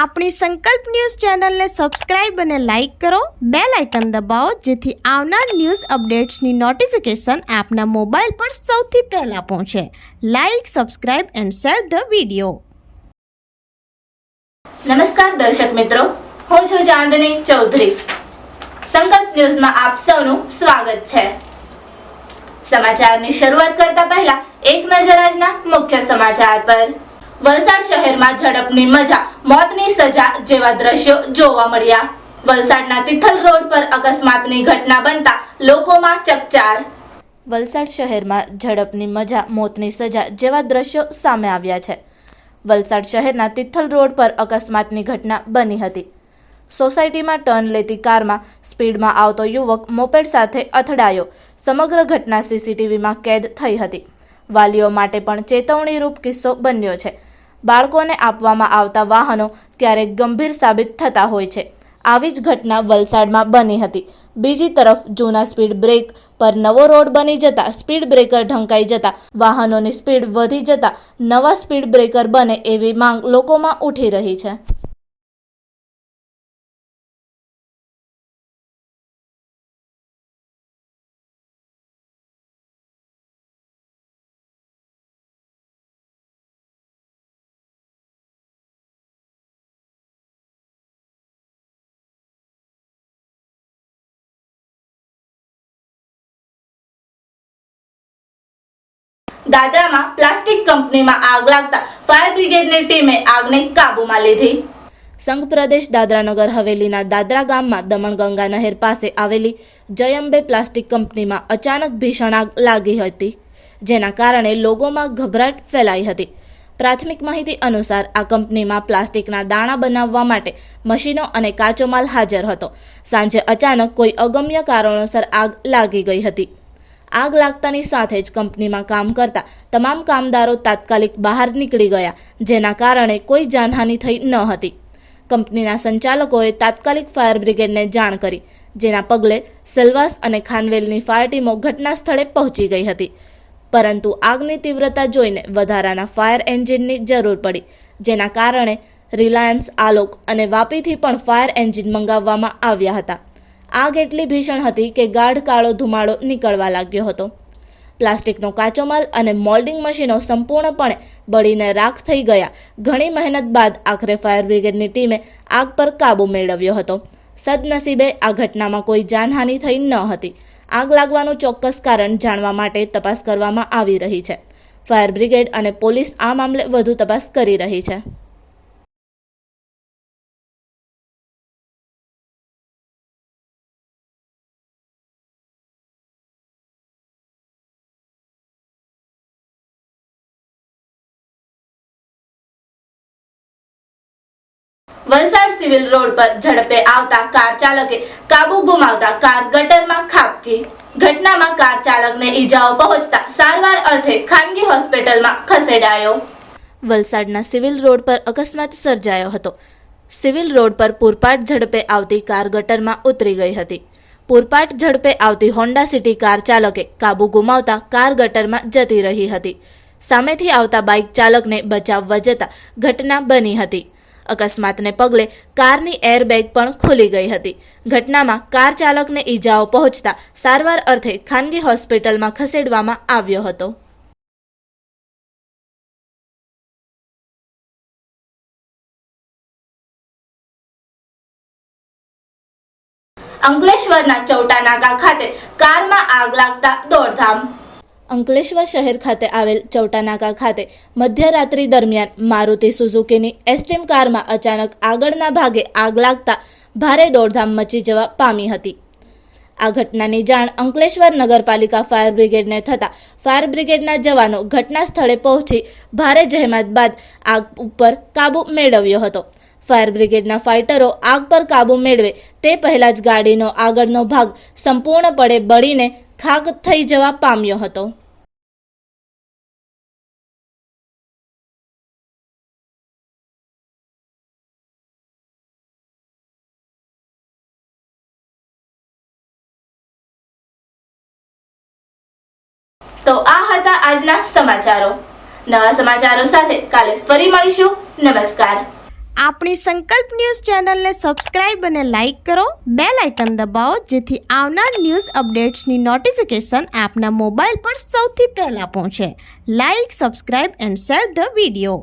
આપણી સંકલ્પ ન્યૂઝ ચેનલને સબસ્ક્રાઇબ અને લાઇક કરો, બેલ આઇકન દબાવો જેથી આવનાર ન્યૂઝ અપડેટ્સની નોટિફિકેશન આપના મોબાઈલ પર સૌથી પહેલા પહોંચે. Like, subscribe and share the video. નમસ્કાર દર્શક મિત્રો, હું છું ચાંદની ચૌધરી. સંકલ્પ ન્યૂઝમાં આપ સૌનું સ્વાગત છે. સમાચારની શરૂઆત કરતા પહેલા એક નજર આજના મુખ્ય સમાચાર પર. વલસાડ શહેરમાં ઝડપની મજા, મોતની સજા જેવા દ્રશ્યો જોવા મળ્યા. વલસાડના તિથલ રોડ પર અકસ્માતની ઘટના બનતા લોકોમાં ચકચાર. વલસાડ શહેરમાં ઝડપની મજા, મોતની સજા જેવા દ્રશ્યો સામે આવ્યા છે. વલસાડ શહેરના તિથલ રોડ પર અકસ્માતની ઘટના બની હતી. સોસાયટીમાં ટર્ન લેતી કારમાં સ્પીડમાં આવતો યુવક મોપેડ સાથે અથડાયો. સમગ્ર ઘટના સીસીટીવીમાં કેદ થઈ હતી. વાલીઓ માટે પણ ચેતવણીરૂપ કિસ્સો બન્યો છે. બાળકોને આપવામાં આવતા વાહનો ક્યારેક ગંભીર સાબિત થતા હોય છે. આવી જ ઘટના વલસાડમાં બની હતી. બીજી તરફ જૂના સ્પીડ બ્રેક પર નવો રોડ બની જતા સ્પીડ બ્રેકર ઢંકાઈ જતા વાહનોની સ્પીડ વધી જતા નવા સ્પીડ બ્રેકર બને એવી માંગ લોકોમાં ઉઠી રહી છે. દાદરામાં પ્લાસ્ટિક કંપનીમાં આગ લાગતા ફાયર બ્રિગેડની ટીમે આગને કાબૂમાં લીધી. સંઘ પ્રદેશ દાદરાનગર હવેલીના દાદરા ગામમાં દમણગંગા નહેર પાસે આવેલી જયંબે પ્લાસ્ટિક કંપનીમાં અચાનક ભીષણ આગ લાગી હતી, જેના કારણે લોકોમાં ગભરાટ ફેલાઈ હતી. પ્રાથમિક માહિતી અનુસાર આ કંપનીમાં પ્લાસ્ટિકના દાણા બનાવવા માટે મશીનો અને કાચો માલ હાજર હતો. સાંજે અચાનક કોઈ અગમ્ય કારણોસર આગ લાગી ગઈ હતી. આગ લાગતાની સાથે જ કંપનીમાં કામ કરતા તમામ કામદારો તાત્કાલિક બહાર નીકળી ગયા, જેના કારણે કોઈ જાનહાનિ થઈ ન હતી. કંપનીના સંચાલકોએ તાત્કાલિક ફાયર બ્રિગેડને જાણ કરી, જેના પગલે સેલવાસ અને ખાનવેલની ફાયર ટીમો ઘટના સ્થળે પહોંચી ગઈ હતી. પરંતુ આગની તીવ્રતા જોઈને વધારાના ફાયર એન્જિનની જરૂર પડી, જેના કારણે રિલાયન્સ, આલોક અને વાપીથી પણ ફાયર એન્જિન મંગાવવામાં આવ્યા હતા. આગ એટલી ભીષણ હતી કે ગાઢ કાળો ધુમાડો નીકળવા લાગ્યો હતો. પ્લાસ્ટિકનો કાચો માલ અને મોલ્ડિંગ મશીનો સંપૂર્ણપણે બળીને રાખ થઈ ગયા. ઘણી મહેનત બાદ આખરે ફાયર બ્રિગેડની ટીમે આગ પર કાબૂ મેળવ્યો હતો. સદનસીબે આ ઘટનામાં કોઈ જાનહાનિ થઈ ન હતી. આગ લાગવાનું ચોક્કસ કારણ જાણવા માટે તપાસ કરવામાં આવી રહી છે. ફાયર બ્રિગેડ અને પોલીસ આ મામલે વધુ તપાસ કરી રહી છે. વલસાડ સિવિલ રોડ પર ઝડપે આવતા કાર ચાલકે કાબુ ગુમાવતા કાર ગટરમાં ખાબકી. ઘટનામાં કાર ચાલકને ઈજાઓ પહોંચતા સારવાર અર્થે ખાનગી હોસ્પિટલમાં ખસેડાયો. વલસાડના સિવિલ રોડ પર અકસ્માત સર્જાયો હતો. સિવિલ રોડ પર પૂરપાટ ઝડપે આવતી કાર ગટરમાં ઉતરી ગઈ હતી. પૂરપાટ ઝડપે આવતી હોન્ડા સિટી કાર ચાલકે કાબુ ગુમાવતા કાર ગટરમાં જતી રહી હતી. સામેથી આવતા બાઇક ચાલકને બચાવવા જતા ઘટના બની હતી. અકસ્માતને પગલે કારની એરબેગ પણ ખુલી ગઈ હતી. ઘટનામાં કાર ચાલકને ઈજાઓ પહોંચતા સારવાર અર્થે ખાનગી હોસ્પિટલમાં ખસેડવામાં આવ્યો હતો. અંકલેશ્વરના ચૌટા નાકા ખાતે કારમાં આગ લાગતા દોડધામ. અંકલેશ્વર શહેર ખાતે આવેલ ચૌટાનાકા ખાતે મધ્યરાત્રિ દરમિયાન મારુતિ સુઝુકીની એસ્ટીમ કારમાં અચાનક આગળના ભાગે આગ લાગતા ભારે દોડધામ મચી જવા પામી હતી. આ ઘટનાની જાણ અંકલેશ્વર નગરપાલિકા ફાયર બ્રિગેડને થતાં ફાયર બ્રિગેડના જવાનો ઘટના સ્થળે પહોંચી ભારે જહેમત બાદ આગ ઉપર કાબૂ મેળવ્યો હતો. ફાયર બ્રિગેડના ફાઇટરો આગ પર કાબૂ મેળવે તે પહેલાં જ ગાડીનો આગળનો ભાગ સંપૂર્ણપણે બળીને ખાક થઈ જવા પામ્યો હતો. તો આ હતા આજના સમાચારો. નવા સમાચારો સાથે કાલે ફરી મળીશું. નમસ્કાર. આપણી સંકલ્પ ન્યૂઝ ચેનલને સબસ્ક્રાઇબ અને લાઇક કરો, બેલ આઇકન દબાવો જેથી આવનાર ન્યૂઝ અપડેટ્સની નોટિફિકેશન આપના મોબાઈલ પર સૌથી પહેલા પહોંચે. Like, subscribe and share the video.